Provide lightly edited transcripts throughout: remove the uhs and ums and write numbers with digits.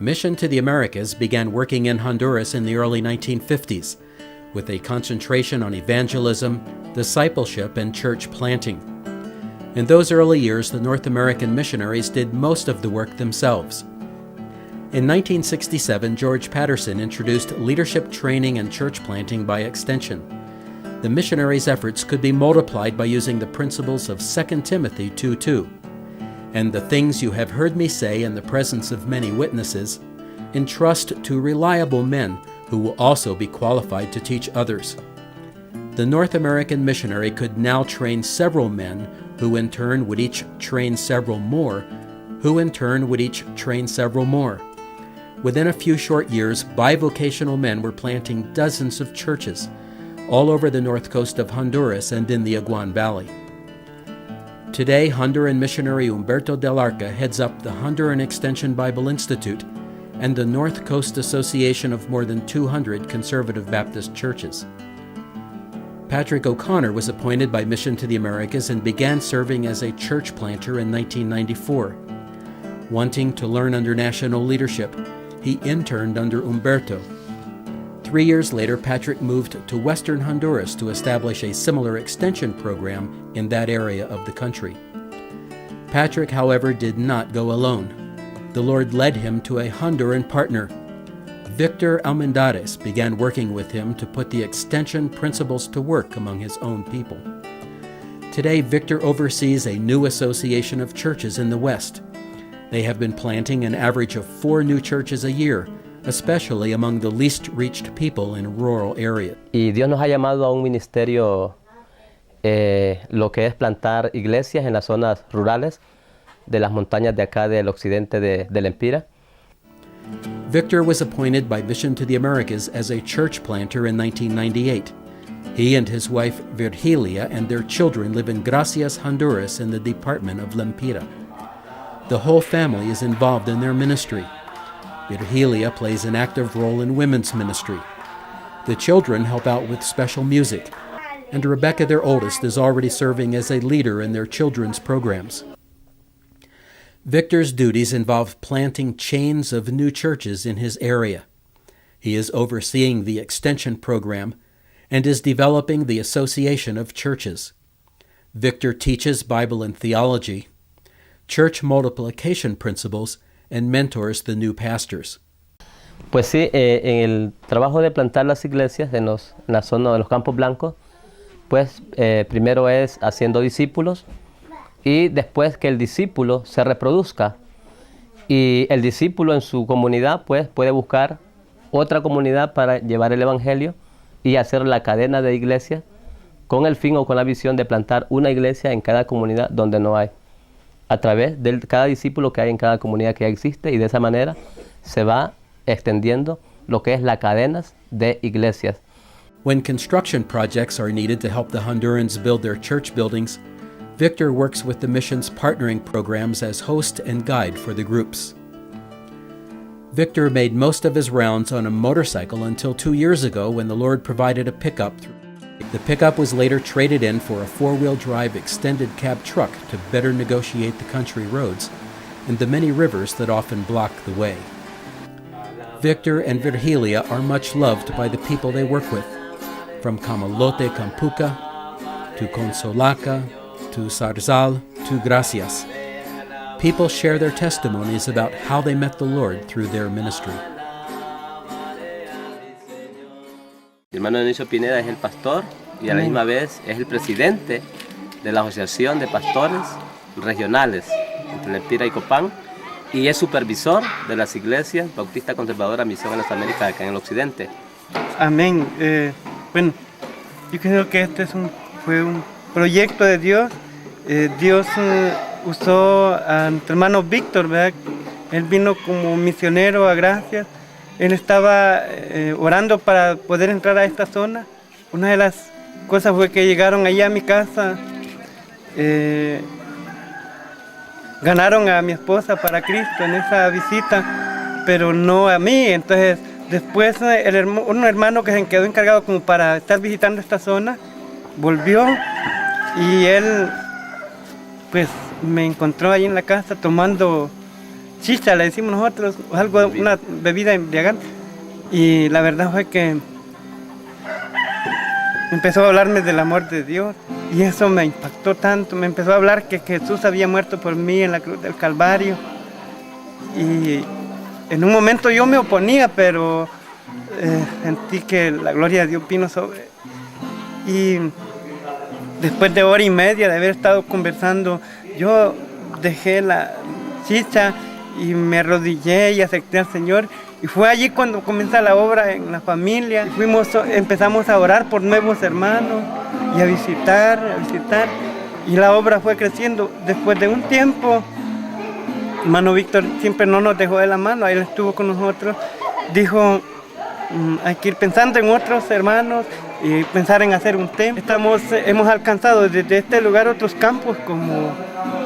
Mission to the Americas began working in Honduras in the early 1950s, with a concentration on evangelism, discipleship, and church planting. In those early years, the North American missionaries did most of the work themselves. In 1967, George Patterson introduced leadership training and church planting by extension. The missionaries' efforts could be multiplied by using the principles of 2 Timothy 2:2. And the things you have heard me say in the presence of many witnesses, entrust to reliable men who will also be qualified to teach others. The North American missionary could now train several men who in turn would each train several more, who in turn would each train several more. Within a few short years, bivocational men were planting dozens of churches all over the north coast of Honduras and in the Aguan Valley. Today, Honduran missionary Humberto del Arca heads up the Honduran Extension Bible Institute and the North Coast Association of more than 200 conservative Baptist churches. Patrick O'Connor was appointed by Mission to the Americas and began serving as a church planter in 1994. Wanting to learn under national leadership, he interned under Humberto. 3 years later, Patrick moved to Western Honduras to establish a similar extension program in that area of the country. Patrick, however, did not go alone. The Lord led him to a Honduran partner. Victor Almendares began working with him to put the extension principles to work among his own people. Today, Victor oversees a new association of churches in the West. They have been planting an average of 4 new churches a year, especially among the least reached people in rural areas. Y Dios nos ha llamado a un ministerio, lo que es plantar iglesias en las zonas rurales de las montañas de acá del occidente del Empira. Victor was appointed by Mission to the Americas as a church planter in 1998. He and his wife Virgilia and their children live in Gracias, Honduras in the department of Lempira. The whole family is involved in their ministry. Virgilia plays an active role in women's ministry. The children help out with special music, and Rebecca, their oldest, is already serving as a leader in their children's programs. Victor's duties involve planting chains of new churches in his area. He is overseeing the extension program and is developing the Association of Churches. Victor teaches Bible and theology, church multiplication principles, and mentors the new pastors. Pues sí, en el trabajo de plantar las iglesias en la zona de los Campos Blancos, pues primero es haciendo discípulos y después que el discípulo se reproduzca y el discípulo en su comunidad pues puede buscar otra comunidad para llevar el evangelio y hacer la cadena de iglesias con el fin o con la visión de plantar una iglesia en cada comunidad donde no hay, a través de cada discípulo que hay en cada comunidad que ya existe, y de esa manera se va extendiendo lo que es las cadenas de iglesias. When construction projects are needed to help the Hondurans build their church buildings, Victor works with the mission's partnering programs as host and guide for the groups. Victor made most of his rounds on a motorcycle until 2 years ago when the Lord provided a pickup. The pickup was later traded in for a 4-wheel drive extended cab truck to better negotiate the country roads and the many rivers that often block the way. Victor and Virgilia are much loved by the people they work with, from Camalote, Campuca, to Consolaca, to Sarzal, to Gracias. People share their testimonies about how they met the Lord through their ministry. Mi hermano Dionisio Pineda es el pastor y a la misma vez es el presidente de la Asociación de Pastores Regionales entre Lempira y Copán, y es supervisor de las iglesias Bautista Conservadora Misión en las Américas acá en el occidente. Amén. Bueno, yo creo que este fue un proyecto de Dios. Dios usó a nuestro hermano Víctor, ¿verdad? Él vino como misionero a Gracias. Él estaba orando para poder entrar a esta zona. Una de las cosas fue que llegaron allá a mi casa, ganaron a mi esposa para Cristo en esa visita, pero no a mí. Entonces después un hermano que se quedó encargado como para estar visitando esta zona, volvió y él pues me encontró ahí en la casa tomando chicha, le decimos nosotros, algo, una bebida embriagante. Y la verdad fue que empezó a hablarme del amor de Dios y eso me impactó tanto. Me empezó a hablar que Jesús había muerto por mí en la cruz del Calvario. Y en un momento yo me oponía, pero sentí que la gloria de Dios vino sobre. Y después de hora y media de haber estado conversando, yo dejé la chicha y me arrodillé y acepté al Señor. Y fue allí cuando comienza la obra en la familia. Empezamos a orar por nuevos hermanos y a visitar. Y la obra fue creciendo. Después de un tiempo, hermano Víctor siempre no nos dejó de la mano, él estuvo con nosotros. Dijo, hay que ir pensando en otros hermanos y pensar en hacer un templo. Hemos alcanzado desde este lugar otros campos como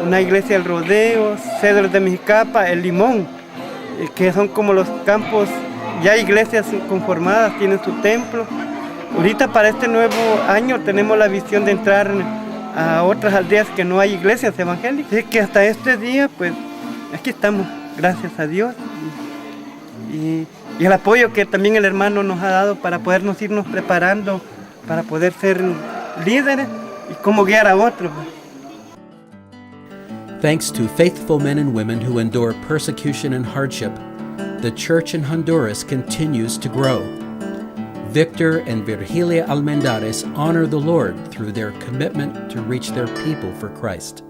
una iglesia del Rodeo, Cedros de Mexicapa, El Limón, que son como los campos, ya iglesias conformadas, tienen su templo. Ahorita para este nuevo año tenemos la visión de entrar a otras aldeas que no hay iglesias evangélicas. Así que hasta este día, pues, aquí estamos, gracias a Dios. Y el apoyo que también el hermano nos ha dado para podernos irnos preparando, para poder ser líderes y cómo guiar a otros. Thanks to faithful men and women who endure persecution and hardship, the church in Honduras continues to grow. Victor and Virgilia Almendares honor the Lord through their commitment to reach their people for Christ.